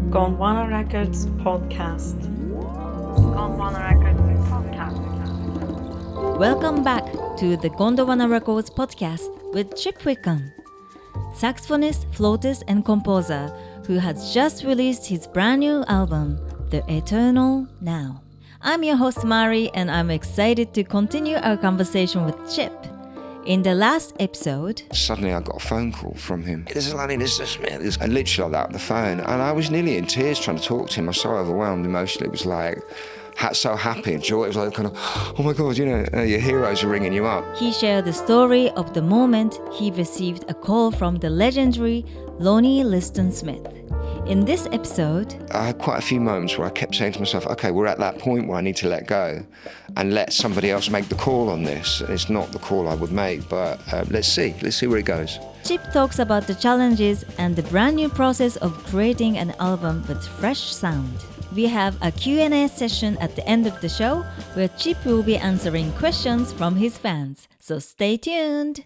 Gondwana Records Podcast. Welcome back to the Gondwana Records Podcast with Chip Wickham, saxophonist, flautist, and composer who has just released his brand new album, The Eternal Now. I'm your host Mari, and I'm excited to continue our conversation with Chip. In the last episode, suddenly I got a phone call from him. This is Lanny, this is Smith. And literally like that on the phone. And I was nearly in tears trying to talk to him. I was so overwhelmed emotionally. It was like, so happy and joy. It was like kind of, oh my God, your heroes are ringing you up. He shared the story of the moment he received a call from the legendary Lonnie Liston Smith. In this episode, I had quite a few moments where I kept saying to myself, okay, we're at that point where I need to let go and let somebody else make the call on this. It's not the call I would make, but let's see where it goes. Chip talks about the challenges and the brand new process of creating an album with fresh sound. We have a Q&A session at the end of the show where Chip will be answering questions from his fans. So stay tuned.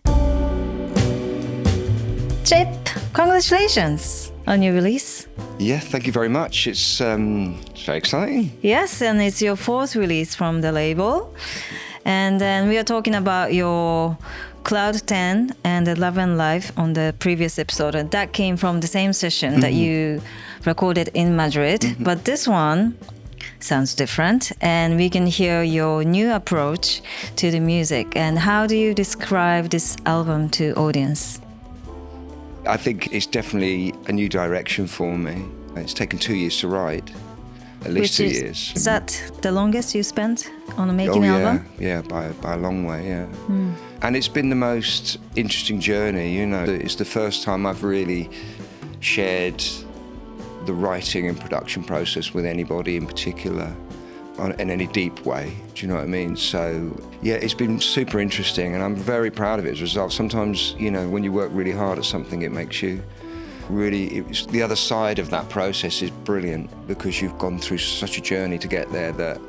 Chip, congratulations on your release. Yeah, thank you very much. It's very exciting. Yes, and it's your fourth release from the label. And then we are talking about your Cloud 10 and the Love and Life on the previous episode. And that came from the same session that you recorded in Madrid. But this one sounds different. And we can hear your new approach to the music. And how do you describe this album to audience? I think it's definitely a new direction for me. It's taken 2 years to write, at least 2 years. Is that the longest you spent on making an album? Yeah, by a long way, yeah. And it's been the most interesting journey, It's the first time I've really shared the writing and production process with anybody in particular in any deep way. Do you know what I mean? So, yeah, it's been super interesting and I'm very proud of it as a result. Sometimes, when you work really hard at something, it makes you really... the other side of that process is brilliant because you've gone through such a journey to get there that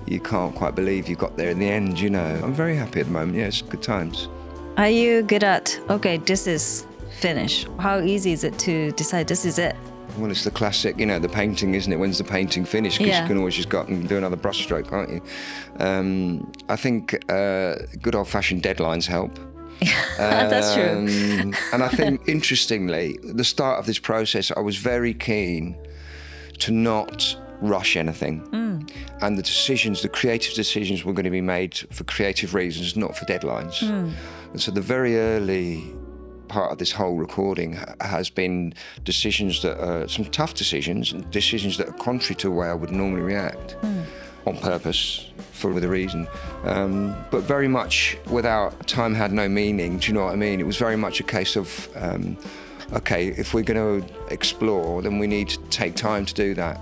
you can't quite believe you got there in the end, I'm very happy at the moment. Yeah, it's good times. Are you good at, okay, this is finished? How easy is it to decide this is it? Well, it's the classic, the painting, isn't it? When's the painting finished? Because you can always just go up and do another brush stroke, can't you? I think good old-fashioned deadlines help. That's true. And I think, interestingly, the start of this process, I was very keen to not rush anything. And the creative decisions were going to be made for creative reasons, not for deadlines. And so the very early part of this whole recording has been decisions that are some tough decisions that are contrary to the way I would normally react on purpose for the reason, but very much without time had no meaning. Do you know what I mean? It was very much a case of okay, if we're going to explore, then we need to take time to do that.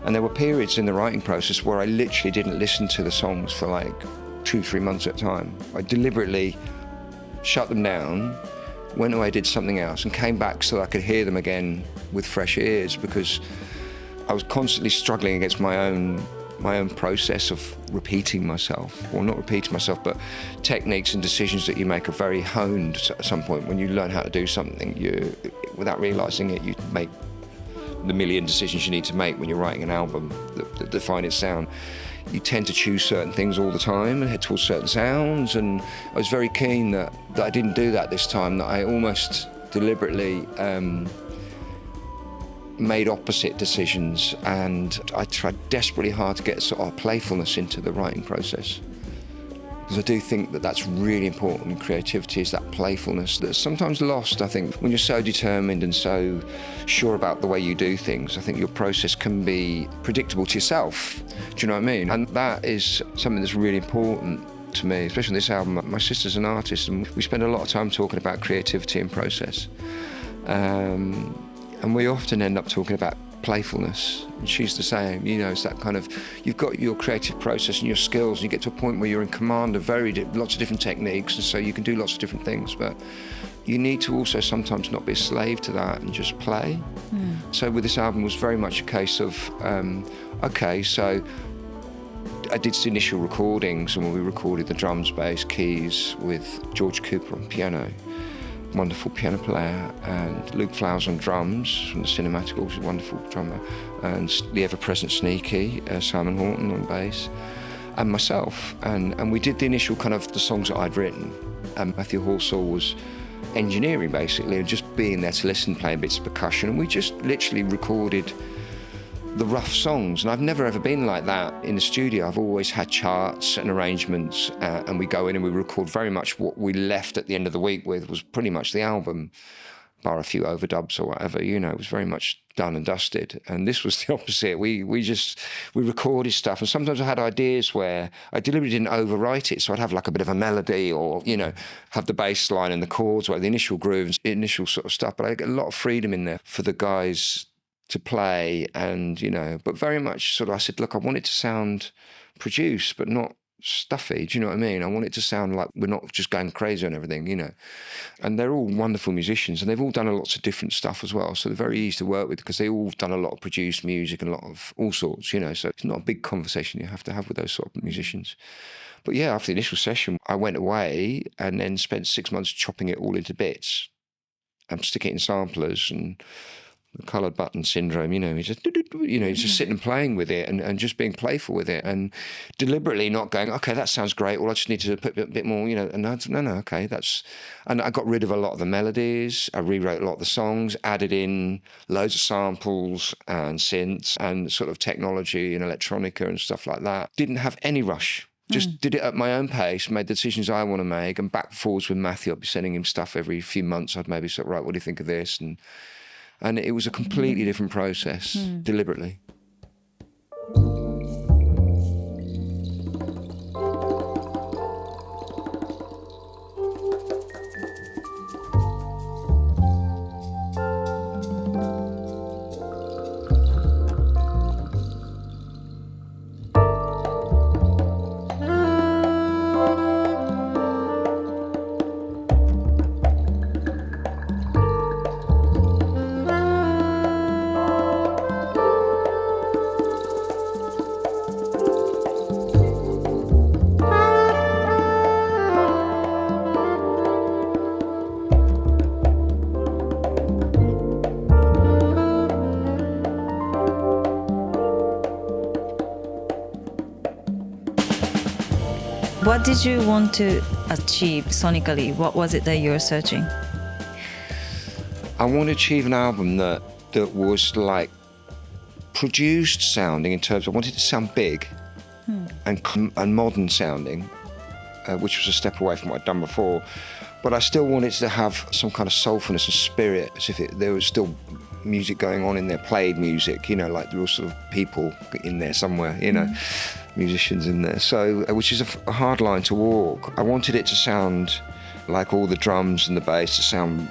And there were periods in the writing process where I literally didn't listen to the songs for like 2-3 months at a time. I deliberately shut them down, went away, did something else, and came back so I could hear them again with fresh ears, because I was constantly struggling against my own process of repeating myself, or not repeating myself, but techniques and decisions that you make are very honed at some point. When you learn how to do something, without realising it, you make the million decisions you need to make when you're writing an album that define its sound. You tend to choose certain things all the time and head towards certain sounds, and I was very keen that I didn't do that this time, that I almost deliberately made opposite decisions, and I tried desperately hard to get sort of playfulness into the writing process. Because I do think that that's really important in creativity, is that playfulness that's sometimes lost, I think. When you're so determined and so sure about the way you do things, I think your process can be predictable to yourself. Do you know what I mean? And that is something that's really important to me, especially this album. My sister's an artist, and we spend a lot of time talking about creativity and process. And we often end up talking about playfulness, and she's the same. It's that kind of, you've got your creative process and your skills, and you get to a point where you're in command of lots of different techniques, and so you can do lots of different things, but you need to also sometimes not be a slave to that and just play. So with this album, it was very much a case of, okay, so I did some initial recordings, and when we recorded the drums, bass, keys with George Cooper on piano. wonderful piano player, and Luke Flowers on drums from the Cinematicals, who's a wonderful drummer, and the ever-present Sneaky, Simon Horton on bass, and myself. And we did the initial kind of the songs that I'd written. And Matthew Halsall was engineering, basically, and just being there to listen, playing bits of percussion. And we just literally recorded the rough songs. And I've never ever been like that in the studio. I've always had charts and arrangements, and we go in and we record very much what we left at the end of the week with was pretty much the album, bar a few overdubs or whatever, it was very much done and dusted. And this was the opposite. We recorded stuff, and sometimes I had ideas where I deliberately didn't overwrite it, so I'd have like a bit of a melody, or have the bass line and the chords, or the initial grooves, initial sort of stuff. But I get a lot of freedom in there for the guys to play, and but very much sort of I said, look, I want it to sound produced but not stuffy, do you know what I mean? I want it to sound like we're not just going crazy on everything, And they're all wonderful musicians, and they've all done lots of different stuff as well, so they're very easy to work with because they all done a lot of produced music and a lot of all sorts, so it's not a big conversation you have to have with those sort of musicians. But yeah, after the initial session, I went away and then spent 6 months chopping it all into bits and sticking it in samplers, and the coloured button syndrome, he's just sitting and playing with it and just being playful with it, and deliberately not going, okay, that sounds great, well, I just need to put a bit more, and no, okay, and I got rid of a lot of the melodies, I rewrote a lot of the songs, added in loads of samples and synths and sort of technology and electronica and stuff like that. Didn't have any rush. Just did it at my own pace, made the decisions I want to make, and back and forwards with Matthew. I'd be sending him stuff every few months. I'd maybe say, right, what do you think of this? And it was a completely different process, deliberately. What did you want to achieve sonically? What was it that you were searching? I want to achieve an album that was like produced sounding in terms of I wanted it to sound big and modern sounding, which was a step away from what I'd done before. But I still wanted to have some kind of soulfulness and spirit, as if there was still music going on in there, played music, like there were sort of people in there somewhere, musicians in there. So, which is a hard line to walk. I wanted it to sound like all the drums and the bass to sound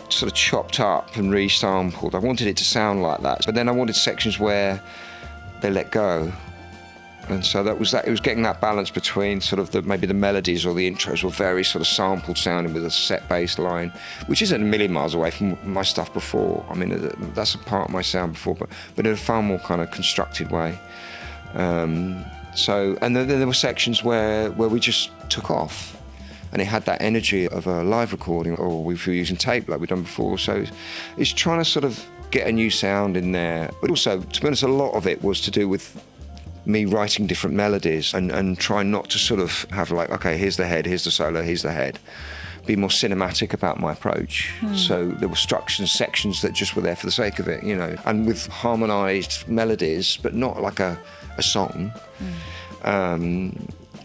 sort of chopped up and resampled. I wanted it to sound like that. But then I wanted sections where they let go. And so that was that. It was getting that balance between sort of maybe the melodies or the intros were very sort of sampled sounding with a set bass line, which isn't a million miles away from my stuff before. I mean, that's a part of my sound before, but in a far more kind of constructed way. And then there were sections where we just took off, and it had that energy of a live recording, or we were using tape like we'd done before. So it's trying to sort of get a new sound in there. But also, to be honest, a lot of it was to do with me writing different melodies and trying not to sort of have like, okay, here's the head, here's the solo, here's the head. Be more cinematic about my approach. So there were structures and sections that just were there for the sake of it, and with harmonised melodies, but not like a song.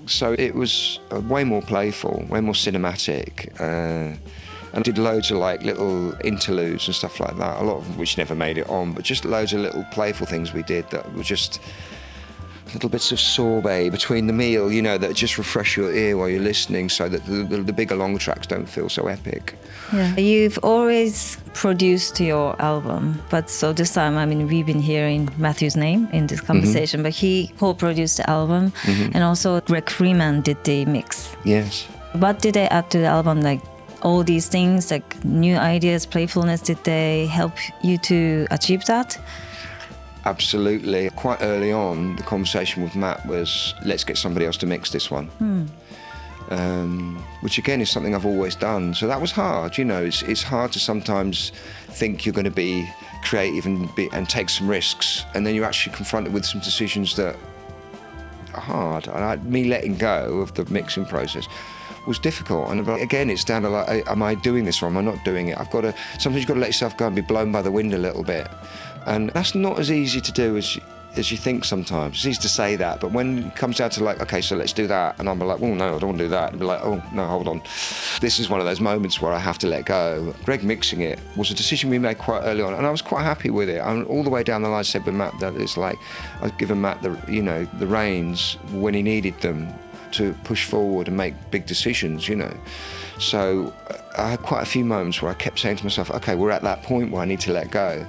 So it was way more playful, way more cinematic. And I did loads of like little interludes and stuff like that, a lot of which never made it on, but just loads of little playful things we did that were just little bits of sorbet between the meal, that just refresh your ear while you're listening, so that the bigger long tracks don't feel so epic. Yeah, you've always produced your album, but so this time, we've been hearing Matthew's name in this conversation, but he co-produced the album, and also Greg Freeman did the mix. Yes. What did they add to the album? Like all these things, like new ideas, playfulness, did they help you to achieve that? Absolutely. Quite early on, the conversation with Matt was, let's get somebody else to mix this one. which again is something I've always done. So that was hard, you know. It's hard to sometimes think you're going to be creative and take some risks, and then you're actually confronted with some decisions that are hard. And me letting go of the mixing process was difficult. And again, it's down to like, am I doing this or am I not doing it? Sometimes you've got to let yourself go and be blown by the wind a little bit. And that's not as easy to do as you think sometimes. It's easy to say that, but when it comes down to like, okay, so let's do that, and I'm like, well, no, I don't want to do that. And be like, oh, no, hold on. This is one of those moments where I have to let go. Greg mixing it was a decision we made quite early on, and I was quite happy with it. And all the way down the line, I said with Matt that it's like, I've given Matt the reins when he needed them to push forward and make big decisions, you know. So I had quite a few moments where I kept saying to myself, okay, we're at that point where I need to let go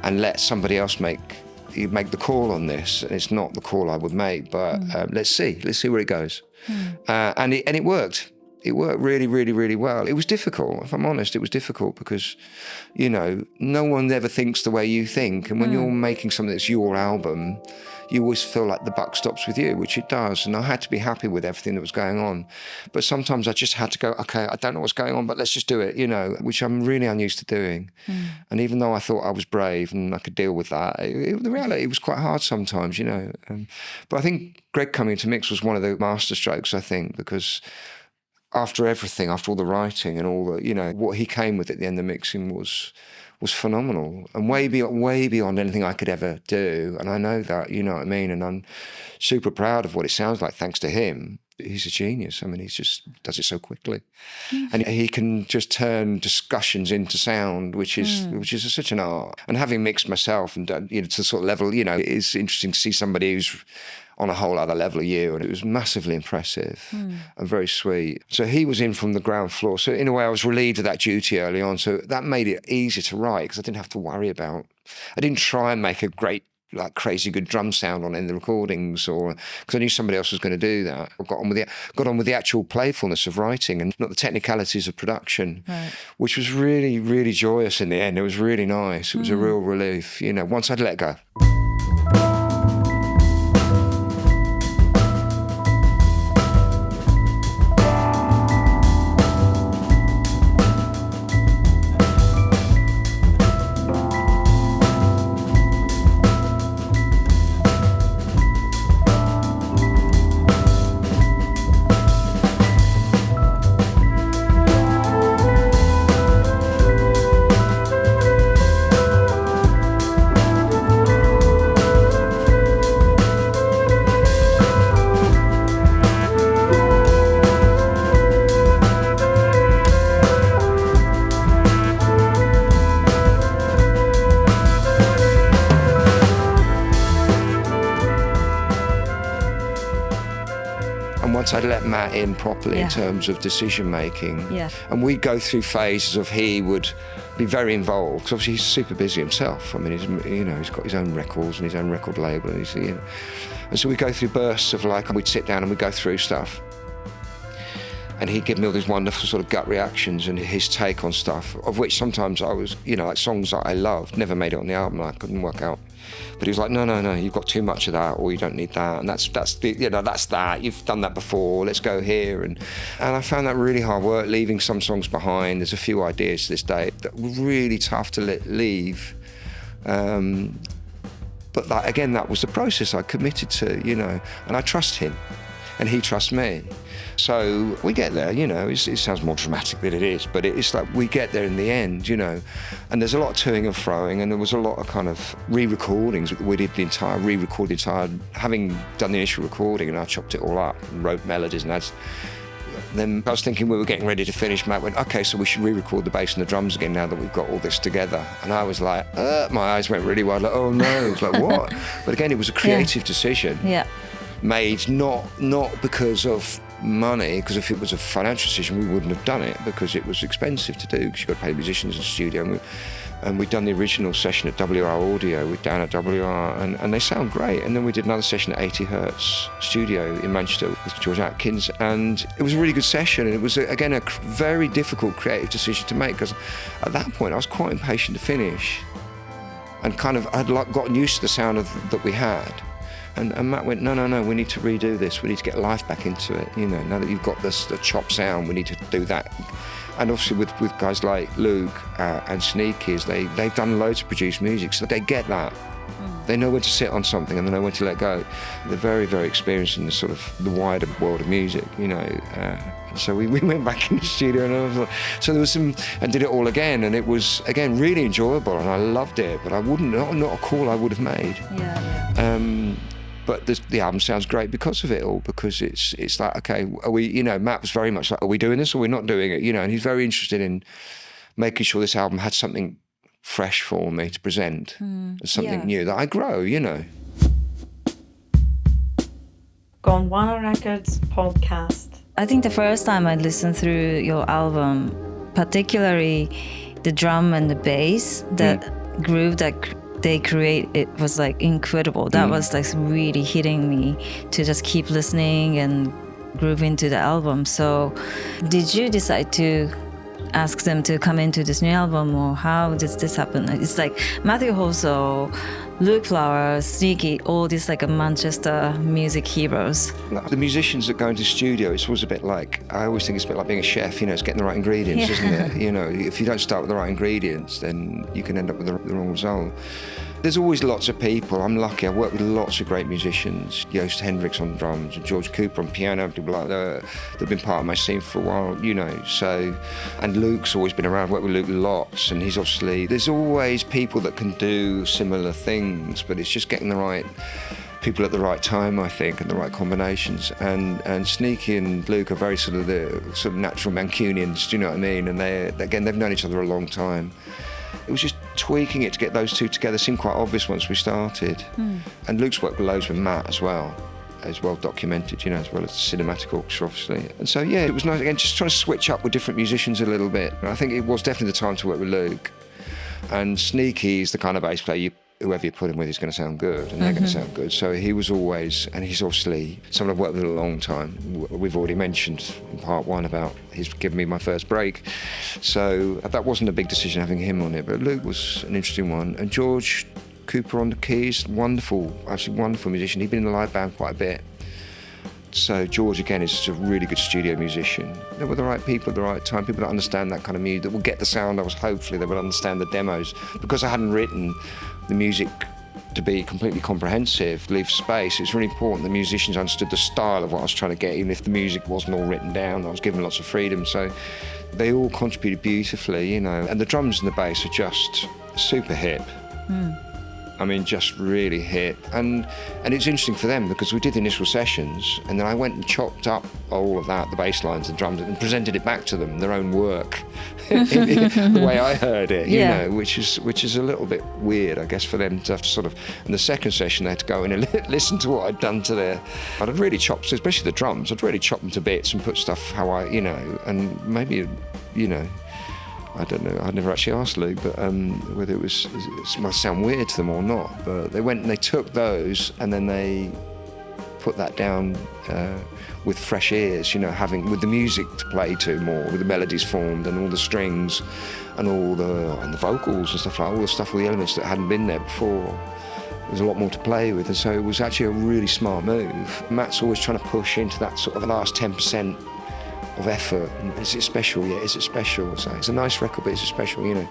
and let somebody else make the call on this. It's not the call I would make, but let's see where it goes. And it worked. It worked really, really, really well. It was difficult, if I'm honest. It was difficult because, you know, no one ever thinks the way you think. And when you're making something that's your album, you always feel like the buck stops with you, which it does. And I had to be happy with everything that was going on. But sometimes I just had to go, okay, I don't know what's going on, but let's just do it, you know, which I'm really unused to doing. And even though I thought I was brave and I could deal with that, the reality, it was quite hard sometimes, you know. But I think Greg coming to mix was one of the masterstrokes, I think, because after everything, after all the writing and all the, you know, what he came with at the end of mixing was phenomenal and way beyond anything I could ever do. And I know that, you know what I mean? And I'm super proud of what it sounds like thanks to him. He's a genius. I mean, he just does it so quickly. And he can just turn discussions into sound, which is such an art. And having mixed myself and done, you know, to the sort of level, you know, it's interesting to see somebody who's on a whole other level of you, and it was massively impressive and very sweet. So he was in from the ground floor. So in a way, I was relieved of that duty early on. So that made it easier to write because I didn't have to worry about. I didn't try and make a great, like crazy good drum sound on in the recordings, or because I knew somebody else was going to do that. I got on with the actual playfulness of writing and not the technicalities of production, which was really, really joyous in the end. It was really nice. It was a real relief, you know, once I'd let go. I'd let Matt in properly in terms of decision making. And we'd go through phases of he would be very involved, because obviously he's super busy himself. I mean, he's got his own records and his own record label, and and so we go through bursts of like, we'd sit down and we'd go through stuff. And he'd give me all these wonderful sort of gut reactions and his take on stuff, of which sometimes I was, you know, like songs that I loved, never made it on the album, I couldn't work out. But he was like, no, you've got too much of that, or you don't need that, and that's that. You've done that before. Let's go here, and I found that really hard work, leaving some songs behind. There's a few ideas to this day that were really tough to leave. But that was the process I committed to, you know, and I trust him, and he trusts me. So we get there, you know, it sounds more dramatic than it is, but it's like we get there in the end, you know, and there's a lot of toing and froing, and there was a lot of kind of re-recordings. We did having done the initial recording, and I chopped it all up and wrote melodies, and then I was thinking we were getting ready to finish. Matt went, okay, so we should re-record the bass and the drums again now that we've got all this together. And I was like, my eyes went really wide, like, oh no, it's like, what? But again, it was a creative decision. Made not because of money, because if it was a financial decision we wouldn't have done it, because it was expensive to do, because you've got to pay musicians in the studio, and we'd done the original session at WR Audio with Dan at WR, and they sound great. And then we did another session at 80 Hertz Studio in Manchester with George Atkins, and it was a really good session, and it was again a very difficult creative decision to make, because at that point I was quite impatient to finish, and kind of I'd gotten used to the sound that we had. And Matt went, no, we need to redo this. We need to get life back into it. You know, now that you've got the chop sound, we need to do that. And obviously with guys like Luke and Sneakies, they've done loads of produced music, so they get that. They know when to sit on something and they know when to let go. They're very, very experienced in the sort of the wider world of music, you know. So we went back in the studio and I was like, so there was some, and did it all again, and it was, again, really enjoyable and I loved it, but I wouldn't, not a call I would have made. But the album sounds great because of it all, because it's like, okay, are we, you know, Matt was very much like, are we doing this or we're not doing it, you know, and he's very interested in making sure this album had something fresh for me to present, something new that I grow, you know. Gondwana Records podcast. I think the first time I listened through your album, particularly the drum and the bass, that groove that they create, it was like incredible. That was like really hitting me to just keep listening and groove into the album. So did you decide to ask them to come into this new album, or how did this happen? It's like Matthew Halsall, Luke Flowers, Sneaky, all these like Manchester music heroes. The musicians that go into the studio, it's always a bit like, I always think it's a bit like being a chef, you know, it's getting the right ingredients, isn't it? You know, if you don't start with the right ingredients, then you can end up with the wrong result. There's always lots of people. I'm lucky. I work with lots of great musicians. Joost Hendricks on drums, and George Cooper on piano, people like that. They've been part of my scene for a while, you know. So, and Luke's always been around. I've worked with Luke lots, and he's obviously, there's always people that can do similar things, but it's just getting the right people at the right time, I think, and the right combinations. And Sneaky and Luke are very sort of the sort of natural Mancunians, do you know what I mean? And they've known each other a long time. It was just tweaking it to get those two together. Seemed quite obvious once we started. And Luke's worked loads with Matt as well documented, you know, as well as the cinematic orchestra, obviously. And so, yeah, it was nice, again, just trying to switch up with different musicians a little bit. And I think it was definitely the time to work with Luke. And Sneaky is the kind of bass player whoever you put him with is going to sound good, and they're going to sound good. So he was always, and he's obviously someone I've worked with a long time. We've already mentioned in part one about he's given me my first break. So that wasn't a big decision having him on it, but Luke was an interesting one. And George Cooper on the keys, wonderful, absolutely wonderful musician. He'd been in the live band quite a bit. So George, again, is just a really good studio musician. They were the right people at the right time, people that understand that kind of music, that will get the sound. Hopefully they would understand the demos. Because I hadn't written the music to be completely comprehensive, leave space, it's really important the musicians understood the style of what I was trying to get, even if the music wasn't all written down. I was given lots of freedom, so they all contributed beautifully, you know. And the drums and the bass are just super hip. I mean, just really hip. And it's interesting for them because we did the initial sessions and then I went and chopped up all of that, the bass lines and drums, and presented it back to them, their own work, the way I heard it, you know, which is a little bit weird, I guess, for them to have to sort of, in the second session, they had to go in and listen to what I'd done to I'd really chopped, especially the drums, I'd really chop them to bits and put stuff how I, you know, and maybe, you know, I don't know, I'd never actually asked Luke, but whether it must sound weird to them or not, but they went and they took those and then they put that down with fresh ears, you know, with the music to play to more, with the melodies formed and all the strings and the vocals and stuff like that, all the stuff, all the elements that hadn't been there before. There was a lot more to play with, and so it was actually a really smart move. Matt's always trying to push into that sort of the last 10% of effort. Is it special? Yeah, is it special? So it's a nice record, but is it special, you know?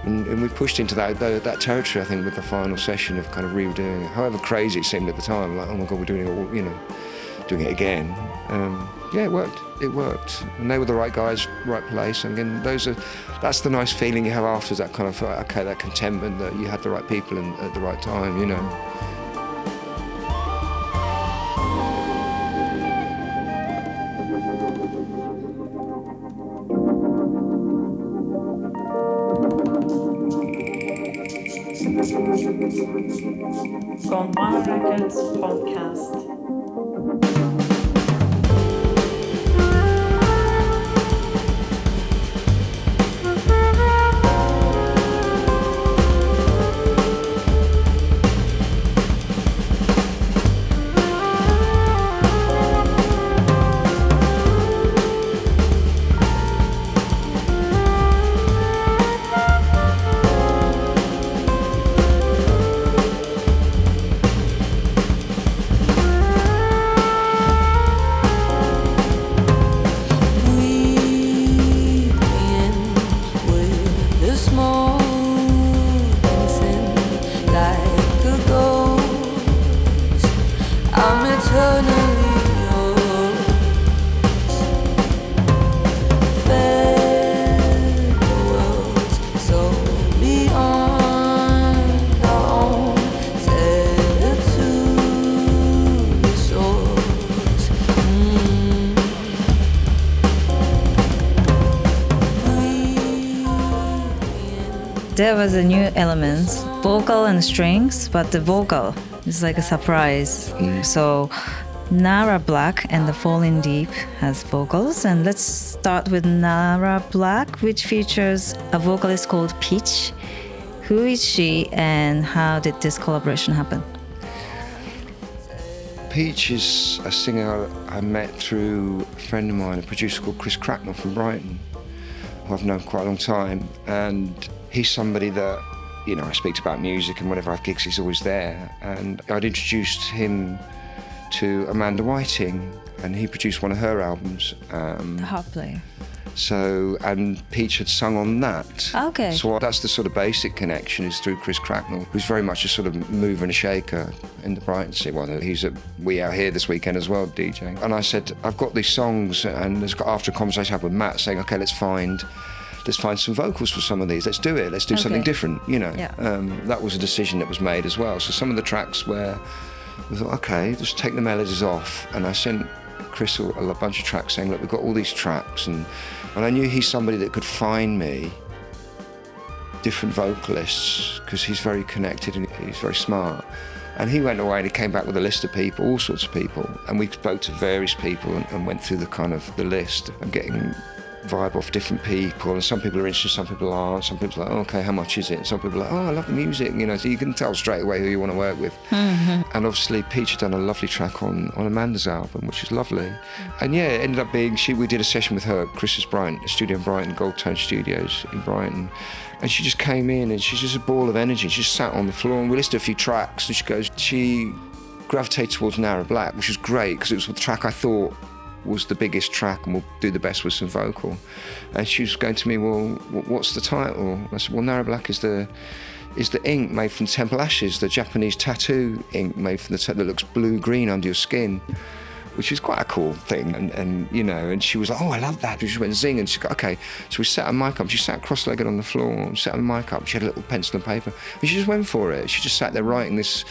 And we pushed into that territory, I think, with the final session of kind of redoing it. However crazy it seemed at the time, like, oh my God, we're doing it all, you know, doing it again. Yeah, it worked. And they were the right guys, right place. And again, that's the nice feeling you have afterwards, that kind of, okay, that contentment that you had the right people at the right time, you know. Gondwana Records podcast. there was a new element, vocal and strings, but the vocal is like a surprise. So Nara Black and the Falling Deep has vocals, and let's start with Nara Black, which features a vocalist called Peach. Who is she and how did this collaboration happen? Peach is a singer I met through a friend of mine, a producer called Chris Cracknell from Brighton, who I've known quite a long time. And he's somebody that, you know, I speak to about music, and whenever I have gigs, he's always there. And I'd introduced him to Amanda Whiting, and he produced one of her albums. The harp player. So, and Peach had sung on that. Okay. So that's the sort of basic connection, is through Chris Cracknell, who's very much a sort of mover and a shaker in the Brighton scene. Well, he's at We Out Here this weekend as well, DJing. And I said, I've got these songs, and after a conversation I had with Matt, saying, okay, let's find some vocals for some of these. Let's do it. Let's do something different, you know. Yeah. That was a decision that was made as well. So some of the tracks where we thought, okay, just take the melodies off. And I sent Chris a bunch of tracks saying, look, we've got all these tracks, and I knew he's somebody that could find me different vocalists, because he's very connected and he's very smart. And he went away and he came back with a list of people, all sorts of people, and we spoke to various people and went through the list and getting vibe off different people, and some people are interested, some people aren't. Some people are like, oh, okay, how much is it? And some people are like, oh, I love the music, you know, so you can tell straight away who you want to work with. And obviously Peach had done a lovely track on Amanda's album, which is lovely. And yeah, it ended up being, we did a session with her at Chris's Brighton, a studio in Brighton, Gold Tone Studios in Brighton, and she just came in and she's just a ball of energy. She just sat on the floor and we listened to a few tracks, and she gravitated towards Nara Black, which was great because it was the track I thought was the biggest track and will do the best with some vocal. And she was going to me, well, what's the title? I said, well, Nara Black is the ink made from temple ashes, the Japanese tattoo ink made from that looks blue-green under your skin, which is quite a cool thing. And you know, and she was like, oh, I love that. She just went zing, and she got, okay. So we set her mic up. She sat cross-legged on the floor, set her mic up. She had a little pencil and paper, and she just went for it. She just sat there writing this.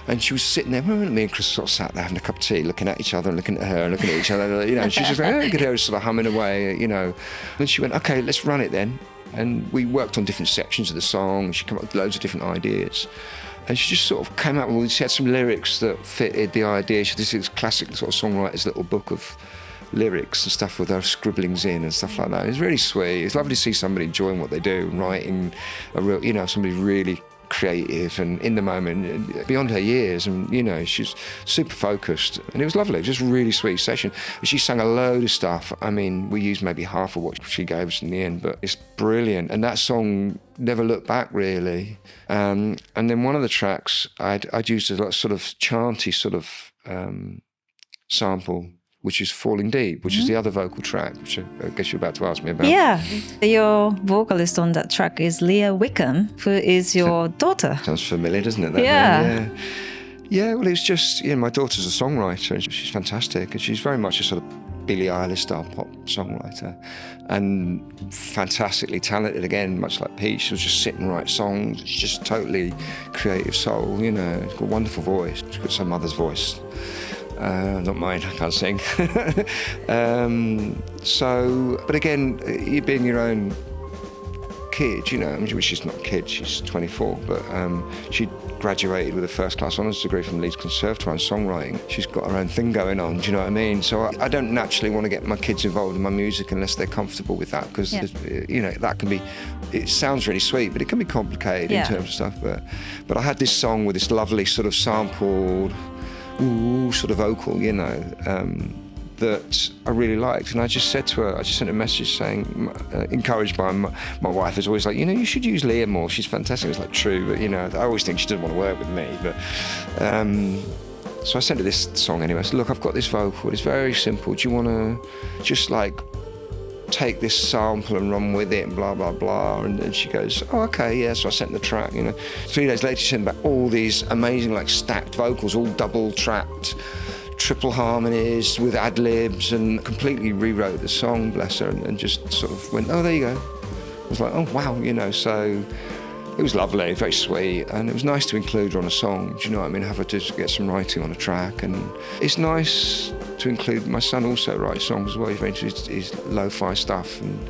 And she was sitting there, me and Chris sort of sat there having a cup of tea, looking at each other and looking at her and looking at each other, you know, and she's just like, oh, you could hear her sort of humming away, you know. And she went, okay, let's run it then. And we worked on different sections of the song. She came up with loads of different ideas. And she just sort of came out with, she had some lyrics that fitted the idea. She did this classic sort of songwriter's little book of lyrics and stuff with her scribblings in and stuff like that. It was really sweet. It's lovely to see somebody enjoying what they do, writing a real, you know, somebody really creative and in the moment, beyond her years, and you know, she's super focused, and it was lovely. It was just a really sweet session. She sang a load of stuff. I mean, we used maybe half of what she gave us in the end, but it's brilliant. And that song never looked back really. And then one of the tracks I'd used a sort of chanty sort of sample, which is Falling Deep, which is the other vocal track, which I guess you're about to ask me about. Yeah, your vocalist on that track is Leah Wickham, who is your daughter. Sounds familiar, doesn't it? Yeah. Yeah, well, it's just, you know, my daughter's a songwriter, and she's fantastic, and she's very much a sort of Billie Eilish-style pop songwriter, and fantastically talented, again, much like Peach. She'll just sit and write songs. She's just totally creative soul, you know. She's got a wonderful voice. She's got some mother's voice. Not mine, I can't sing. But again, you being your own kid, you know, I mean, she's not a kid, she's 24, but she graduated with a first-class honours degree from Leeds Conservatoire in songwriting. She's got her own thing going on, do you know what I mean? So I don't naturally want to get my kids involved in my music unless they're comfortable with that, because, you know, that can be, it sounds really sweet, but it can be complicated in terms of stuff. But I had this song with this lovely sort of sampled, sort of vocal, you know, that I really liked. And I just said to her, I just sent a message saying, encouraged by my wife, is always like, you know, you should use Leah more. She's fantastic. It's like, true, but, you know, I always think she doesn't want to work with me. But so I sent her this song anyway. I said, look, I've got this vocal. It's very simple. Do you want to just like take this sample and run with it and blah, blah, blah? And she goes, oh, okay, yeah. So I sent the track, you know. 3 days later, she sent back all these amazing, like, stacked vocals, all double-tracked, triple harmonies with ad-libs, and completely rewrote the song, bless her, and just sort of went, oh, there you go. I was like, oh, wow, you know, so it was lovely, very sweet, and it was nice to include her on a song, do you know what I mean? Have her to get some writing on a track, and it's nice to include, my son also writes songs as well. He's into his lo-fi stuff, and,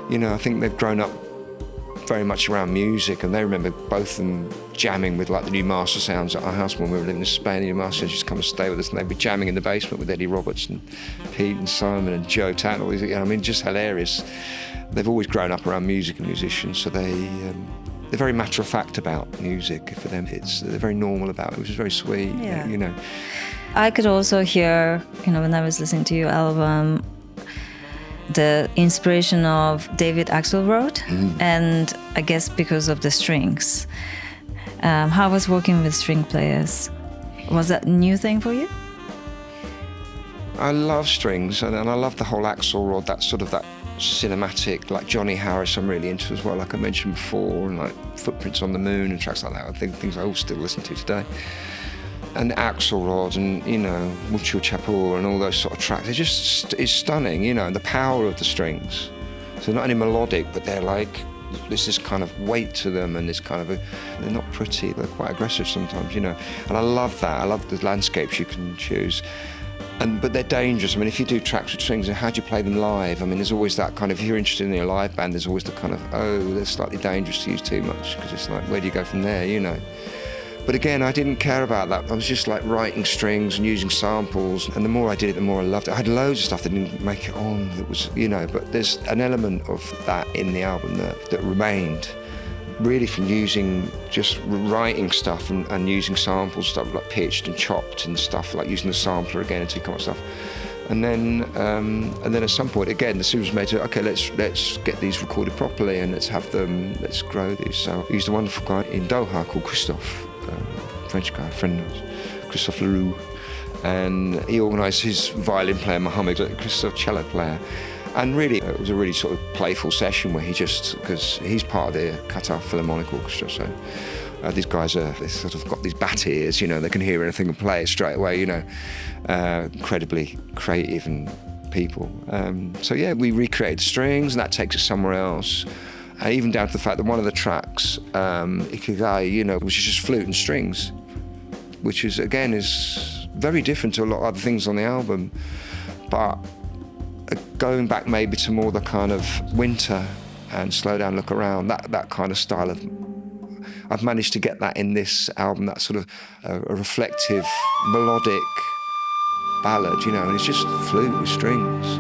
you know, I think they've grown up very much around music, and they remember both of them jamming with like the new master sounds at our house when we were living in Spain. The new master sounds used to come and stay with us, and they'd be jamming in the basement with Eddie Roberts and Pete and Simon and Joe Tan. All these, I mean, just hilarious. They've always grown up around music and musicians, so they're very matter of fact about music. For them, they're very normal about it, which is very sweet. Yeah. You know. I could also hear, when I was listening to your album, the inspiration of David Axelrod, and I guess because of the strings. How was working with string players? Was that a new thing for you? I love strings, and I love the whole Axelrod, that cinematic, like Johnny Harris I'm really into as well, like I mentioned before, and like Footprints on the Moon and tracks like that. I think things I all still listen to today. And Axelrod and, Mucho Chapur and all those sort of tracks, it's stunning, and the power of the strings. So they're not only melodic, but they're like, there's this kind of weight to them, and this kind of, they're not pretty, they're quite aggressive sometimes, And I love that. I love the landscapes you can choose. But they're dangerous. I mean, if you do tracks with strings, how do you play them live? I mean, there's always that kind of, if you're interested in a live band, there's always the kind of, they're slightly dangerous to use too much, because it's like, where do you go from there, But again, I didn't care about that. I was just like writing strings and using samples. And the more I did it, the more I loved it. I had loads of stuff that didn't make it on, that was, but there's an element of that in the album that remained, really from just writing stuff and using samples, stuff like pitched and chopped and stuff, like using the sampler again to come up with stuff. And then at some point, again, the decision was made to, okay, let's get these recorded properly and let's grow these. So I used a wonderful guy in Doha called Christophe, French guy, a friend of ours, Christophe Leroux, and he organised his violin player, Mohammed, Christophe cello player. And really, it was a really sort of playful session where because he's part of the Qatar Philharmonic Orchestra, so these guys they sort of got these bat ears, they can hear anything and play it straight away, incredibly creative and people. So yeah, we recreated strings, and that takes us somewhere else. Even down to the fact that one of the tracks, Ikigai, which is just flute and strings, which is very different to a lot of other things on the album. But going back maybe to more the kind of Winter and Slow Down, Look Around, that kind of style of, I've managed to get that in this album, that sort of a reflective, melodic ballad, and it's just flute with strings.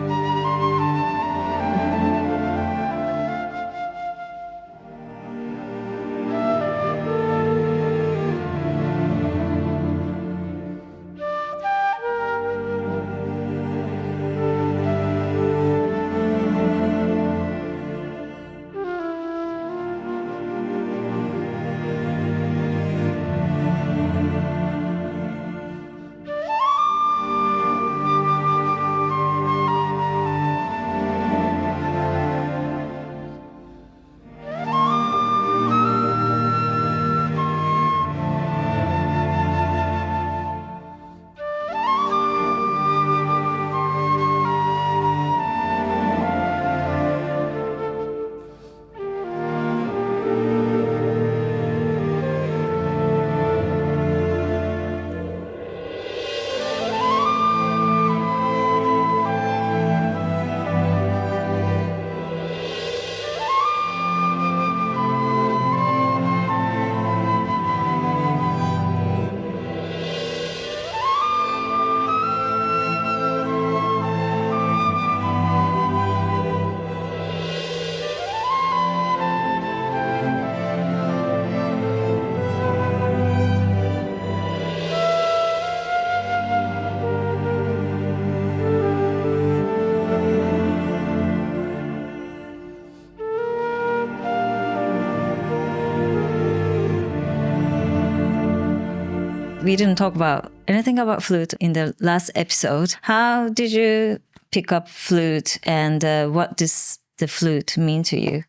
We didn't talk about anything about flute in the last episode. How did you pick up flute, and what does the flute mean to you?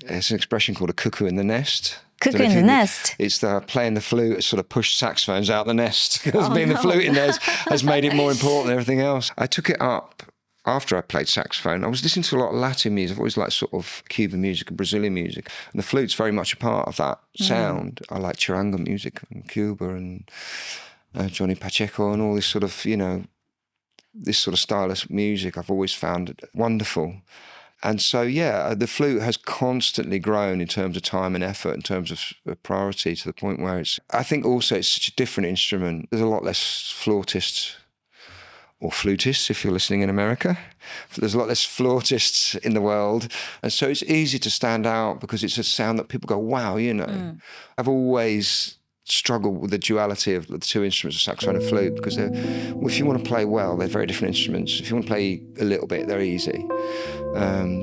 It's an expression called a cuckoo in the nest. Cuckoo in the nest? It's playing the flute, sort of pushed saxophones out the nest. Because being the flute in there has made it more important than everything else. I took it up after I played saxophone. I was listening to a lot of Latin music. I've always liked sort of Cuban music and Brazilian music. And the flute's very much a part of that sound. I like charanga music from Cuba and Johnny Pacheco and all this sort of, this sort of style of music I've always found wonderful. And so, the flute has constantly grown in terms of time and effort, in terms of priority, to the point where I think also it's such a different instrument. There's a lot less flautists or flutists, if you're listening in America. There's a lot less flautists in the world. And so it's easy to stand out because it's a sound that people go, wow, I've always struggled with the duality of the two instruments, of saxophone and flute, because if you want to play well, they're very different instruments. If you want to play a little bit, they're easy.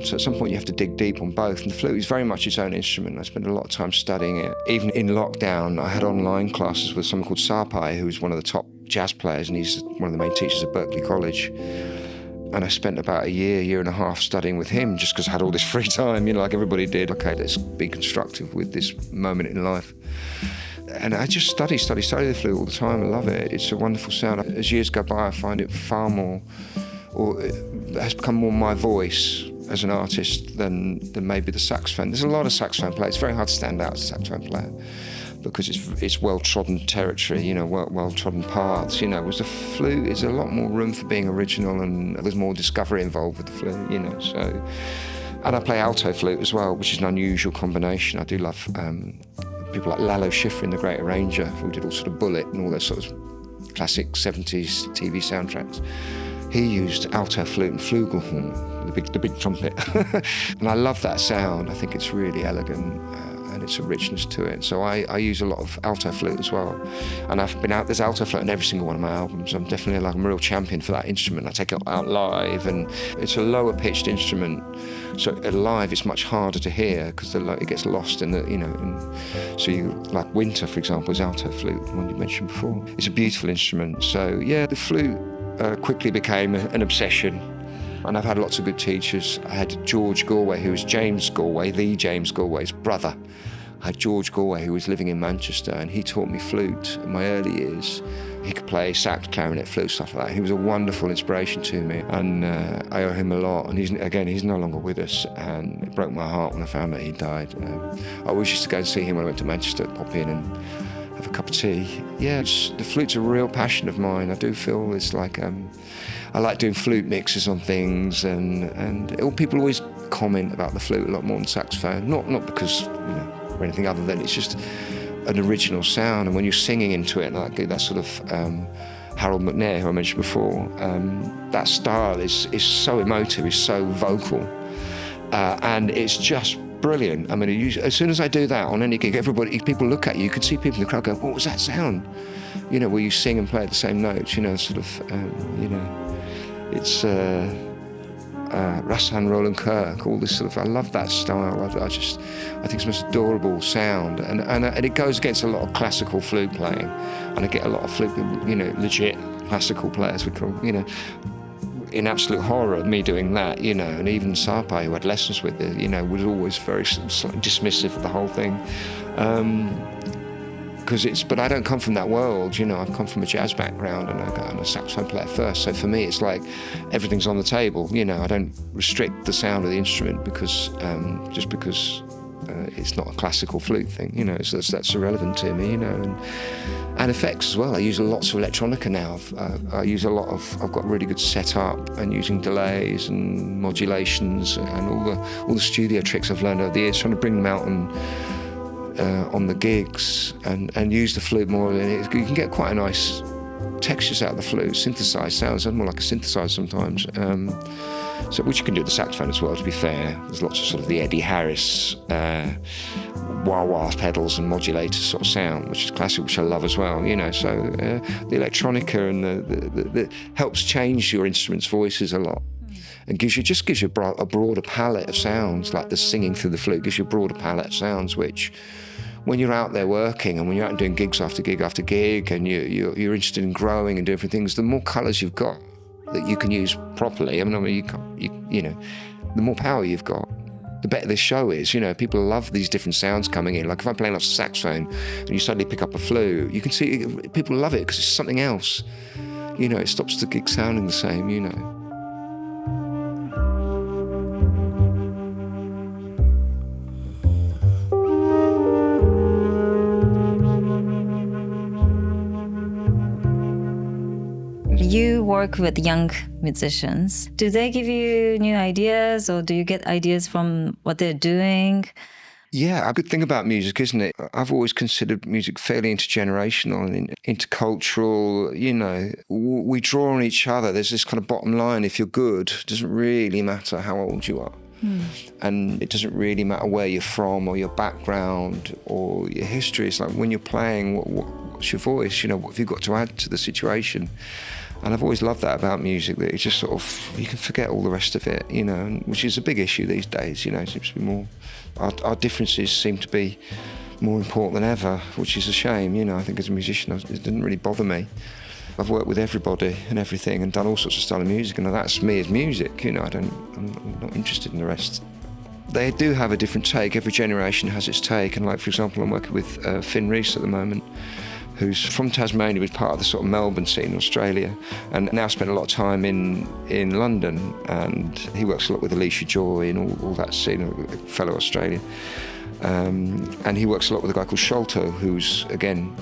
So at some point you have to dig deep on both. And the flute is very much its own instrument. I spent a lot of time studying it. Even in lockdown, I had online classes with someone called Sarpai, who's one of the top jazz players, and he's one of the main teachers at Berklee College. And I spent about a year and a half studying with him just because I had all this free time, like everybody did. Okay, let's be constructive with this moment in life. And I just study the flute all the time. I love it. It's a wonderful sound. As years go by, I find it far more, or it has become more my voice as an artist than maybe the saxophone. There's a lot of saxophone players. It's very hard to stand out as a saxophone player because it's well-trodden territory, well-trodden paths. Whereas the flute is a lot more room for being original, and there's more discovery involved with the flute, so. And I play alto flute as well, which is an unusual combination. I do love people like Lalo Schifrin, the great arranger, who did all sort of Bullet and all those sort of classic 70s TV soundtracks. He used alto flute and flugelhorn, the big trumpet. And I love that sound. I think it's really elegant and it's a richness to it. So I use a lot of alto flute as well. And there's alto flute on every single one of my albums. I'm definitely I'm a real champion for that instrument. I take it out live, and it's a lower pitched instrument. So live it's much harder to hear because it gets lost in so like Winter, for example, is alto flute, the one you mentioned before. It's a beautiful instrument. So the flute quickly became an obsession. And I've had lots of good teachers. I had George Galway, who was James Galway, the James Galway's brother. I had George Galway, who was living in Manchester, and he taught me flute in my early years. He could play sax, clarinet, flute, stuff like that. He was a wonderful inspiration to me, and I owe him a lot. And he's no longer with us, and it broke my heart when I found out he died. I always used to go and see him when I went to Manchester, pop in and have a cup of tea. The flute's a real passion of mine. I do feel it's like I like doing flute mixes on things, and people always comment about the flute a lot more than saxophone. Not because or anything other than it's just an original sound. And when you're singing into it, like that sort of Harold McNair, who I mentioned before, that style is so emotive, is so vocal, and it's just brilliant. I mean, as soon as I do that on any gig, people look at you. You can see people in the crowd go, "What was that sound?" Where you sing and play at the same notes. It's Rassan Roland Kirk, all this sort of. I love that style. I think it's the most adorable sound, and it goes against a lot of classical flute playing, and I get a lot of flute, legit classical players, we call, in absolute horror of me doing that, and even Sarpai, who had lessons with it, was always very dismissive of the whole thing. But I don't come from that world, I've come from a jazz background, and I'm a saxophone player first. So for me, it's like everything's on the table. I don't restrict the sound of the instrument because it's not a classical flute thing. That's irrelevant to me. And effects as well. I use lots of electronica now. I've got a really good setup, and using delays and modulations and all the studio tricks I've learned over the years, trying to bring them out on the gigs and use the flute more. And you can get quite a nice textures out of the flute, synthesized sounds, more like a synthesizer sometimes. Which you can do with the saxophone as well, to be fair. There's lots of sort of the Eddie Harris wah-wah pedals and modulators sort of sound, which is classic, which I love as well, So the electronica and the helps change your instrument's voices a lot. And gives you a broader palette of sounds, like the singing through the flute gives you a broader palette of sounds, which when you're out there working and when you're out doing gigs after gig after gig, and you're interested in growing and doing different things, the more colours you've got that you can use properly. The more power you've got, the better the show is. People love these different sounds coming in. Like if I'm playing lots of saxophone and you suddenly pick up a flute, you can see people love it because it's something else. It stops the gig sounding the same. You work with young musicians, do they give you new ideas or do you get ideas from what they're doing? Yeah, a good thing about music, isn't it? I've always considered music fairly intergenerational and intercultural. You know, we draw on each other. There's this kind of bottom line. If you're good, it doesn't really matter how old you are. And it doesn't really matter where you're from or your background or your history. It's like when you're playing, what's your voice? You know, what have you got to add to the situation? And I've always loved that about music, that it just sort of, you can forget all the rest of it, you know, which is a big issue these days, you know, it seems to be more, our differences seem to be more important than ever, which is a shame, you know. I think as a musician, it didn't really bother me. I've worked with everybody and everything and done all sorts of style of music, and that's me as music, you know, I'm not interested in the rest. They do have a different take, every generation has its take, and like, for example, I'm working with Finn Rees at the moment, who's from Tasmania, was part of the sort of Melbourne scene in Australia, and now spent a lot of time in London, and he works a lot with Alicia Joy and all that scene, a fellow Australian. And he works a lot with a guy called Sholto, who's, again,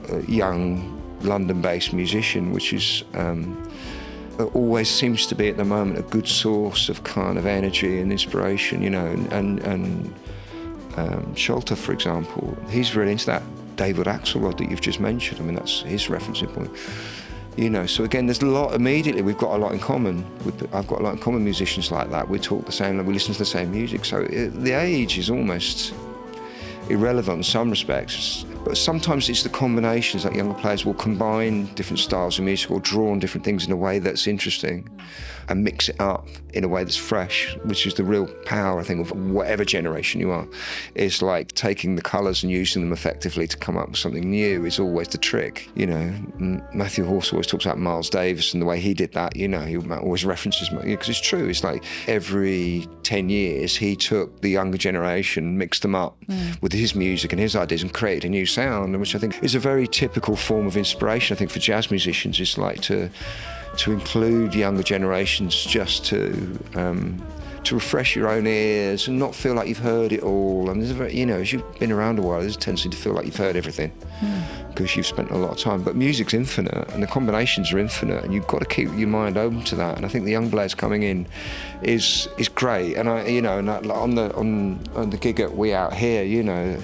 a young London-based musician, which is always seems to be at the moment a good source of kind of energy and inspiration, you know. And Sholto, for example, he's really into that David Axelrod that you've just mentioned. I mean, that's his referencing point. You know, so again, there's a lot, immediately we've got a lot in common. I've got a lot in common with musicians like that. We talk the same, we listen to the same music. So the age is almost irrelevant in some respects. But sometimes it's the combinations that younger players will combine different styles of music or draw on different things in a way that's interesting and mix it up in a way that's fresh, which is the real power, I think, of whatever generation you are. It's like taking the colours and using them effectively to come up with something new is always the trick. You know, Matthew Halsall always talks about Miles Davis and the way he did that, you know, he always references, because it's true, it's like every 10 years he took the younger generation, mixed them up with his music and his ideas and created a new sound, which I think is a very typical form of inspiration, I think, for jazz musicians. It's like to include younger generations just to refresh your own ears and not feel like you've heard it all. And there's a very, you know, as you've been around a while, there's a tendency to feel like you've heard everything because you've spent a lot of time. But music's infinite and the combinations are infinite, and you've got to keep your mind open to that. And I think the young players coming in is great. And I, you know, and on the gig at We Out Here, you know,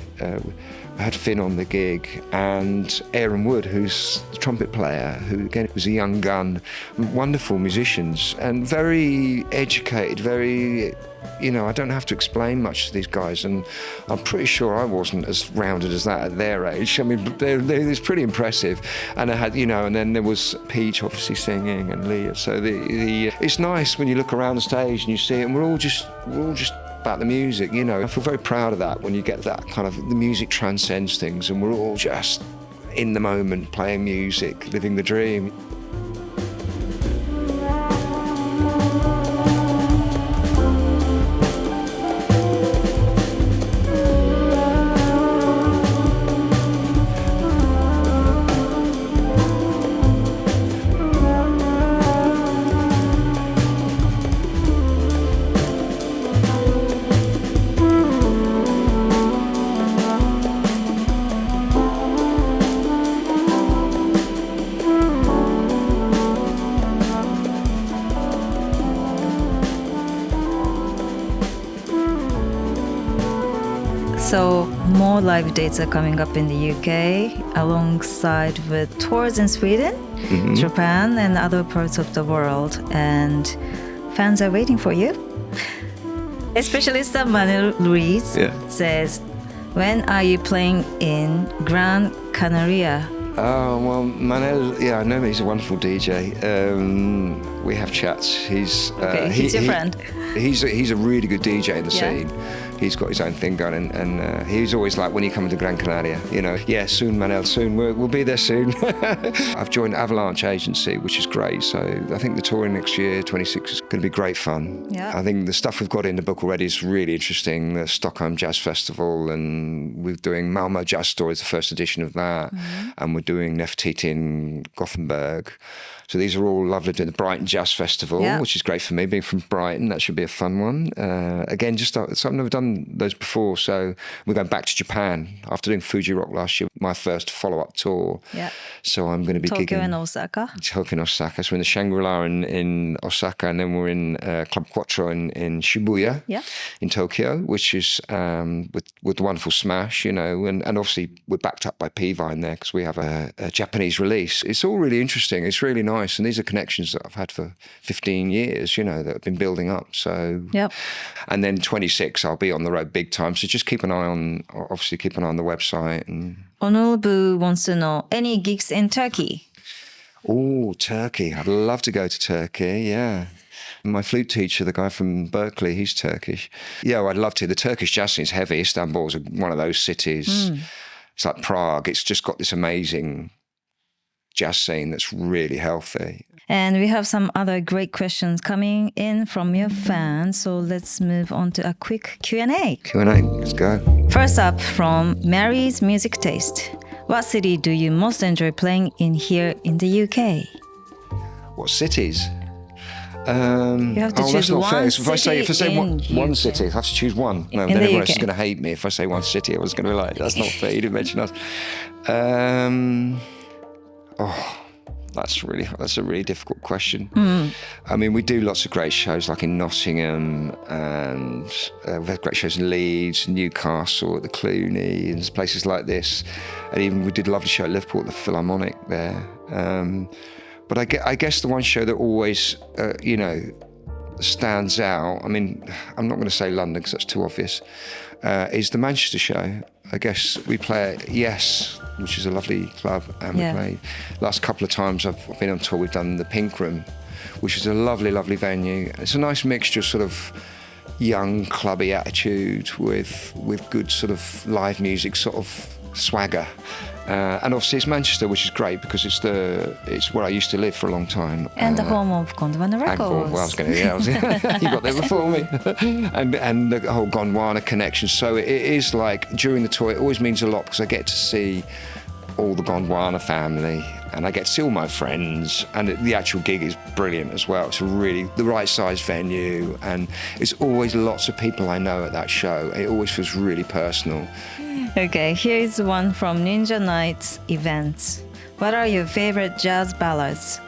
I had Finn on the gig and Aaron Wood, who's the trumpet player, who again was a young gun, wonderful musicians and very educated, very, you know, I don't have to explain much to these guys, and I'm pretty sure I wasn't as rounded as that at their age. I mean, it's pretty impressive. And I had, you know, and then there was Peach obviously singing and Leah. So it's nice when you look around the stage and you see it, and we're all just about the music, you know. I feel very proud of that when you get that kind of, the music transcends things and we're all just in the moment playing music, living the dream. So more live dates are coming up in the UK alongside with tours in Sweden, Japan and other parts of the world, and fans are waiting for you. Specialist Manuel Luis says, when are you playing in Gran Canaria? Oh, well, Manuel, yeah, I know him. He's a wonderful DJ. We have chats. He's your friend. He's a really good DJ in the scene. He's got his own thing going, and he's always like, when you come to Gran Canaria, you know, yeah, soon, Manuel, soon, we'll be there soon. I've joined Avalanche Agency, which is great, so I think the touring next year, 26, is going to be great fun. Yeah. I think the stuff we've got in the book already is really interesting, the Stockholm Jazz Festival, and we're doing Malmö Jazz Stories, the first edition of that, and we're doing Nefertiti in Gothenburg. So these are all lovely. Doing the Brighton Jazz Festival, which is great for me, being from Brighton. That should be a fun one. Again, so I've never done those before. So we're going back to Japan after doing Fuji Rock last year, my first follow-up tour. Yeah. So I'm going to be Tokyo gigging. and Osaka. Tokyo and Osaka. So we're in the Shangri-La in Osaka, and then we're in Club Quattro in Shibuya in Tokyo, which is with the wonderful Smash, you know, and obviously we're backed up by P-Vine there because we have a Japanese release. It's all really interesting. It's really nice. And these are connections that I've had for 15 years, you know, that have been building up. So, and then 26, I'll be on the road big time. So just keep an eye on the website. And Honobu wants to know, any gigs in Turkey? Oh, Turkey. I'd love to go to Turkey, yeah. My flute teacher, the guy from Berkeley, he's Turkish. Yeah, I'd love to. The Turkish jazz scene is heavy. Istanbul's one of those cities. It's like Prague. It's just got this amazing jazz scene that's really healthy. And we have some other great questions coming in from your fans. So let's move on to a quick Q&A. Q&A, let's go. First up from Mary's Music Taste. What city do you most enjoy playing in here in the UK? What cities? You have to choose one city. If I say one city, I have to choose one. No, then everyone's going to hate me. If I say one city, I was going to be like, that's not fair. You didn't mention us. That's a really difficult question. I mean, we do lots of great shows like in Nottingham, and we've had great shows in Leeds, Newcastle, at the Cluny, and places like this. And even we did a lovely show at Liverpool at the Philharmonic there. But I guess the one show that always, stands out, I mean, I'm not going to say London because that's too obvious, is the Manchester show. I guess we play at Yes, which is a lovely club, and we played. Last couple of times I've been on tour, we've done the Pink Room, which is a lovely, lovely venue. It's a nice mixture of sort of young, clubby attitude with good sort of live music, sort of swagger. And obviously it's Manchester, which is great because it's where I used to live for a long time. And the home of Gondwana records. Well, I was going to, you got there before me. and the whole Gondwana connection. So it is like, during the tour, it always means a lot because I get to see all the Gondwana family and I get to see all my friends, and the actual gig is brilliant as well. It's really the right size venue, and it's always lots of people I know at that show. It always feels really personal. Okay, here's one from Ninja Night's events. What are your favorite jazz ballads?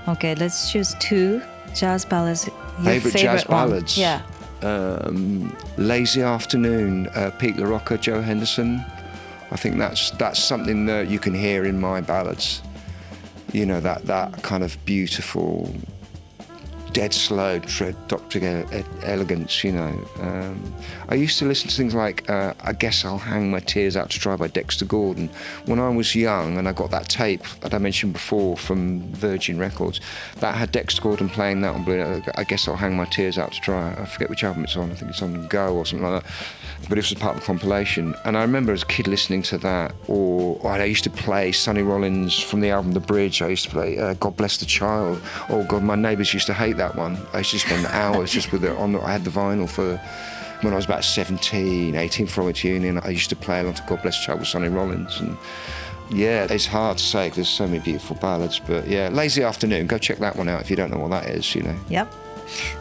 Okay, let's choose 2 jazz ballads. Favorite jazz one. ballads? Yeah. Lazy Afternoon, Pete LaRocca, Joe Henderson. I think that's something that you can hear in my ballads. You know, that kind of beautiful, dead slow, doctoring elegance, you know. I used to listen to things like I Guess I'll Hang My Tears Out to Dry by Dexter Gordon. When I was young and I got that tape that I mentioned before from Virgin Records, that had Dexter Gordon playing that on Blue. I Guess I'll Hang My Tears Out to Dry. I forget which album it's on. I think it's on Go or something like that. But it was part of the compilation. And I remember as a kid listening to that, or I used to play Sonny Rollins from the album The Bridge. I used to play God Bless the Child. Oh God, my neighbours used to hate that one. I used to spend hours just with it on. I had the vinyl for when I was about 17, 18 from its union. I used to play along to God Bless the Child with Sonny Rollins. And yeah, it's hard to say because there's so many beautiful ballads. But yeah, Lazy Afternoon, go check that one out if you don't know what that is, you know. Yep.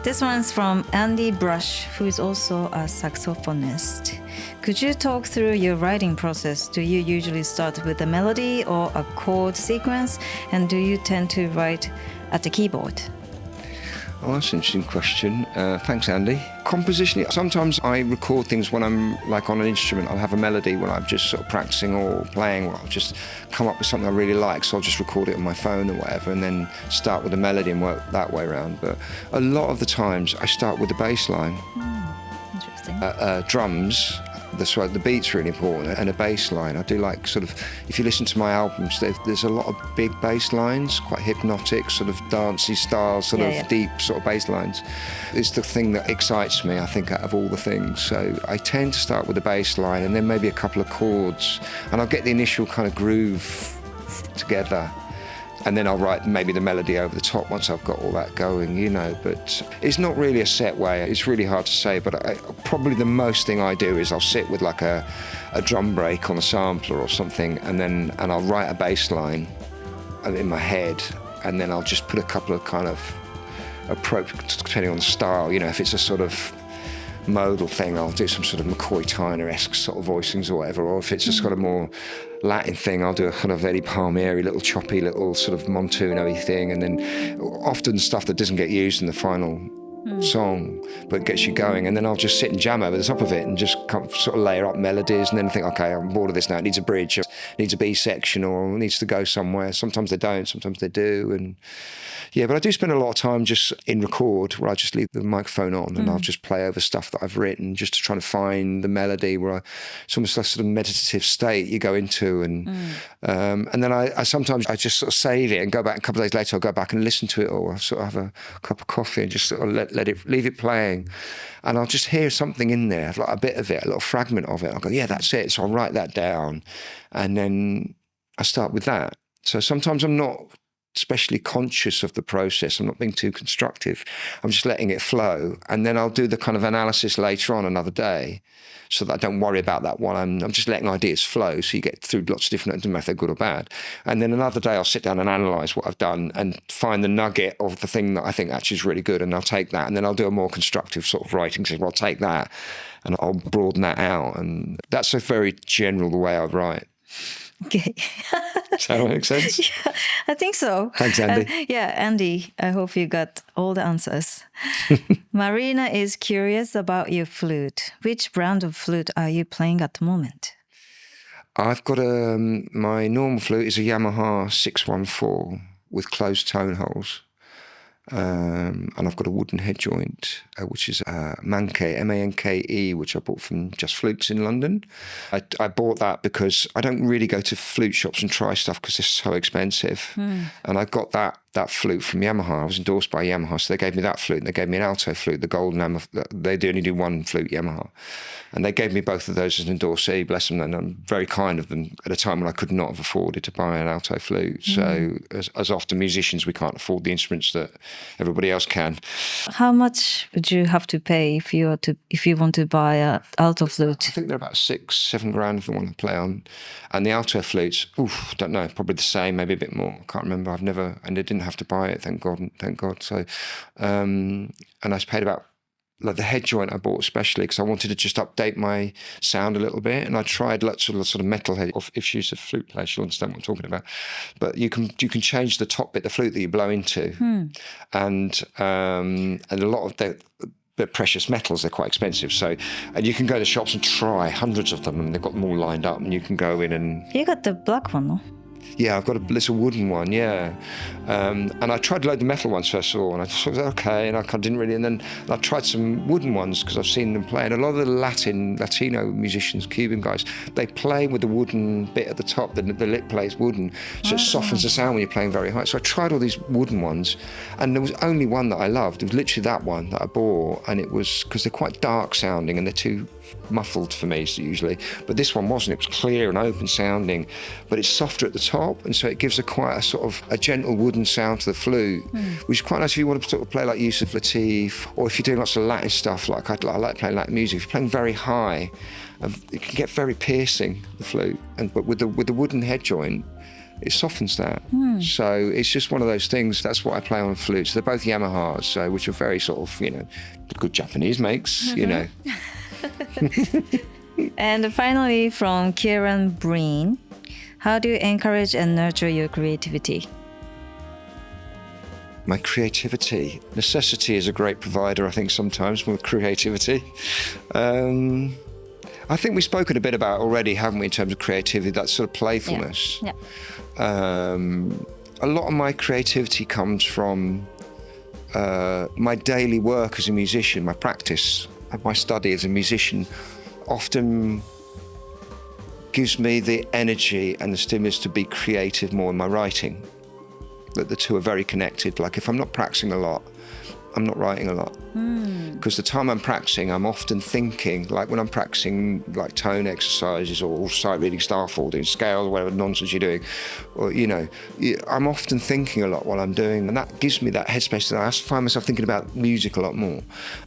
This one's from Andy Brush, who is also a saxophonist. Could you talk through your writing process? Do you usually start with a melody or a chord sequence? And do you tend to write at the keyboard? Oh, that's an interesting question. Thanks, Andy. Composition, sometimes I record things when I'm like on an instrument. I'll have a melody when I'm just sort of practicing or playing, or I'll just come up with something I really like, so I'll just record it on my phone or whatever, and then start with a melody and work that way around. But a lot of the times I start with the bass line. Interesting. Drums, the beat's really important, and a bass line. I do like sort of, if you listen to my albums, there's a lot of big bass lines, quite hypnotic, sort of dancey style, sort of deep sort of bass lines. It's the thing that excites me, I think, out of all the things. So I tend to start with the bass line and then maybe a couple of chords, and I'll get the initial kind of groove together. And then I'll write maybe the melody over the top once I've got all that going, you know. But it's not really a set way. It's really hard to say. But probably the most thing I do is I'll sit with like a drum break on a sampler or something, and I'll write a bass line in my head, and then I'll just put a couple of kind of appropriate, depending on the style, you know, if it's a sort of modal thing, I'll do some sort of McCoy Tyner-esque sort of voicings or whatever, or if it's just got a more Latin thing, I'll do a kind of Eddie Palmieri, little choppy, little sort of Montuno-y thing, and then often stuff that doesn't get used in the final song, but gets you going, and then I'll just sit and jam over the top of it and just sort of layer up melodies, and then think, okay, I'm bored of this now, it needs a bridge, it needs a B section, or it needs to go somewhere. Sometimes they don't, sometimes they do, and yeah, but I do spend a lot of time just in record where I just leave the microphone on and I'll just play over stuff that I've written just to try to find the melody where it's almost like a sort of meditative state you go into, and then I sometimes I just sort of save it and go back a couple of days later, I'll go back and listen to it, or I'll sort of have a cup of coffee and just sort of leave it playing, and I'll just hear something in there, like a bit of it, a little fragment of it. I'll go, yeah, that's it. So I'll write that down, and then I start with that. So sometimes I'm not especially conscious of the process. I'm not being too constructive. I'm just letting it flow. And then I'll do the kind of analysis later on another day so that I don't worry about that while I'm just letting ideas flow. So you get through lots of different, it doesn't matter if they're good or bad. And then another day I'll sit down and analyse what I've done and find the nugget of the thing that I think actually is really good. And I'll take that. And then I'll do a more constructive sort of writing. So I'll take that and I'll broaden that out. And that's a very general the way I write. Okay. Does that make sense? Yeah, I think so. Thanks, Andy. Yeah, Andy, I hope you got all the answers. Marina is curious about your flute. Which brand of flute are you playing at the moment? I've got my normal flute is a Yamaha 614 with closed tone holes. And I've got a wooden head joint, which is Manke, M-A-N-K-E, which I bought from Just Flutes in London. I bought that because I don't really go to flute shops and try stuff because they're so expensive. And I got that flute from Yamaha. I was endorsed by Yamaha, so they gave me that flute, and they gave me an alto flute, the golden they only do one flute, Yamaha. And they gave me both of those as an endorsee, bless them, and I'm very kind of them at a time when I could not have afforded to buy an alto flute. So as often musicians, we can't afford the instruments that everybody else can. How much would you have to pay if you want to buy an alto flute? I think they're about $6-7 if the one I play on. And the alto flutes, don't know, probably the same, maybe a bit more. I can't remember. I didn't have to buy it, thank God. So, and I paid about, like the head joint I bought especially because I wanted to just update my sound a little bit, and I tried lots of sort of metal head. If she's a flute player, she'll understand what I'm talking about. But you can change the top bit, the flute that you blow into, and a lot of the precious metals, they're quite expensive. So, and you can go to shops and try hundreds of them, and they've got them all lined up, and you can go in and. You got the black one, no? Yeah, I've got a little wooden one, yeah. And I tried to load the metal ones first of all, and I thought, okay, and I didn't really, and then I tried some wooden ones because I've seen them play. And a lot of the Latino musicians, Cuban guys, they play with the wooden bit at the top, the lip plate's wooden, so it softens the sound when you're playing very high. So I tried all these wooden ones, and there was only one that I loved. It was literally that one that I bought, and it was, because they're quite dark sounding and they're too muffled for me usually, but this one wasn't. It was clear and open sounding, but it's softer at the top, and so it gives quite a sort of a gentle wooden sound to the flute, which is quite nice if you want to sort of play like Yusuf Lateef, or if you're doing lots of Latin stuff, like I like playing Latin music. If you're playing very high, it can get very piercing, the flute, but with the wooden head joint, it softens that. So it's just one of those things. That's what I play on flutes. They're both Yamahas, so which are very sort of, good Japanese makes, And finally, from Kieran Breen, how do you encourage and nurture your creativity? My creativity. Necessity is a great provider, I think, sometimes with creativity. I think we've spoken a bit about already, haven't we, in terms of creativity, that sort of playfulness. Yeah. A lot of my creativity comes from my daily work as a musician, my practice, my study as a musician often gives me the energy and the stimulus to be creative more in my writing. That the two are very connected. Like if I'm not practicing a lot, I'm not writing a lot. Because the time I'm practicing, I'm often thinking, like when I'm practicing like tone exercises or sight reading, star folding, scales, whatever nonsense you're doing, or I'm often thinking a lot while I'm doing, and that gives me that headspace that I find myself thinking about music a lot more.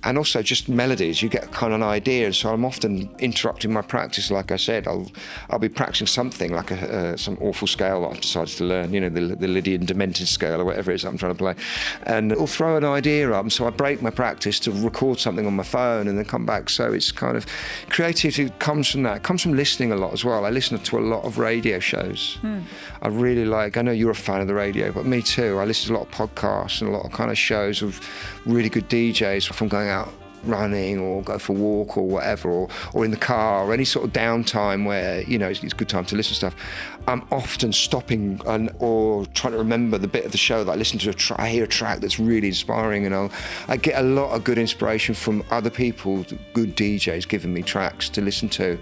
And also just melodies, you get kind of an idea, and so I'm often interrupting my practice. Like I said, I'll be practicing something like some awful scale that I've decided to learn, the Lydian Demented scale or whatever it is that I'm trying to play, and it'll throw an idea up, and so I break my practice to record something on my phone and then come back. So it's kind of creativity comes from that. It comes from listening a lot as well. I listen to a lot of radio shows. I really like, I know you're a fan of the radio, but me too. I listen to a lot of podcasts and a lot of kind of shows of really good DJs from going out running or go for a walk or whatever, or in the car, or any sort of downtime where it's a good time to listen to stuff. I'm often stopping or trying to remember the bit of the show that I listen to. I hear a track that's really inspiring, and I get a lot of good inspiration from other people, good DJs giving me tracks to listen to.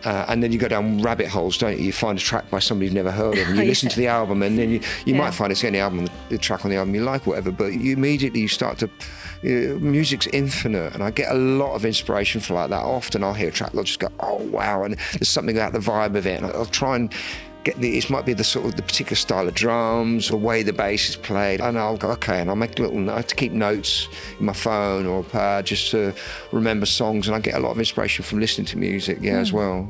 And then you go down rabbit holes, don't you? You find a track by somebody you've never heard of, and you listen to the album, and then you might find it's the only album, the track on the album you like, whatever, but you immediately start to, music's infinite, and I get a lot of inspiration for like that. Often I'll hear a track, I'll just go, oh wow, and there's something about the vibe of it, and I'll try and it might be the sort of the particular style of drums, or way the bass is played, and I'll go, okay, and I'll make little notes to keep notes in my phone or pad just to remember songs, and I get a lot of inspiration from listening to music, as well,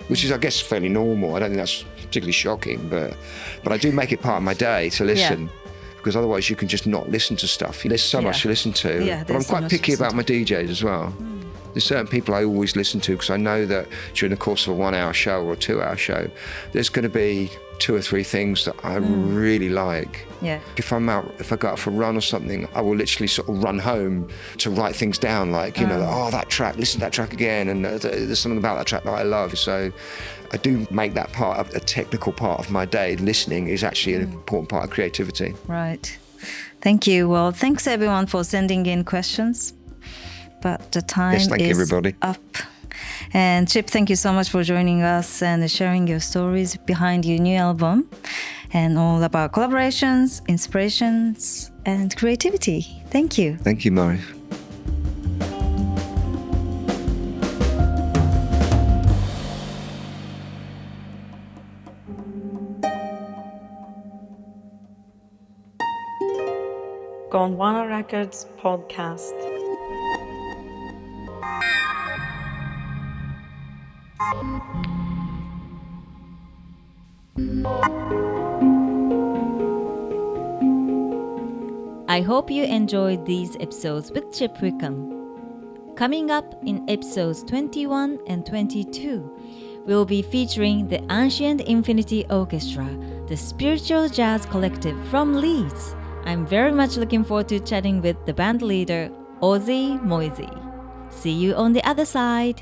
which is, I guess, fairly normal. I don't think that's particularly shocking, but I do make it part of my day to listen. Because otherwise you can just not listen to stuff. There's so much to listen to. But I'm quite picky about my DJs as well. There's certain people I always listen to because I know that during the course of a 1 hour show or a 2 hour show, there's going to be 2 or 3 things that I really like. If I go out for a run or something, I will literally sort of run home to write things down, like, that track, listen to that track again, and there's something about that track that I love. So I do make that part of a technical part of my day. Listening is actually an important part of creativity. Right. Thank you. Well, thanks everyone for sending in questions. But the time is everybody. up. And Chip, thank you so much for joining us and sharing your stories behind your new album and all about collaborations, inspirations, and creativity. Thank you. Thank you, Mari. Gondwana Records Podcast. I hope you enjoyed these episodes with Chip Wickham. Coming up in episodes 21 and 22, we'll be featuring the Ancient Infinity Orchestra, the spiritual jazz collective from Leeds. I'm very much looking forward to chatting with the band leader, Ozzy Moisey. See you on the other side.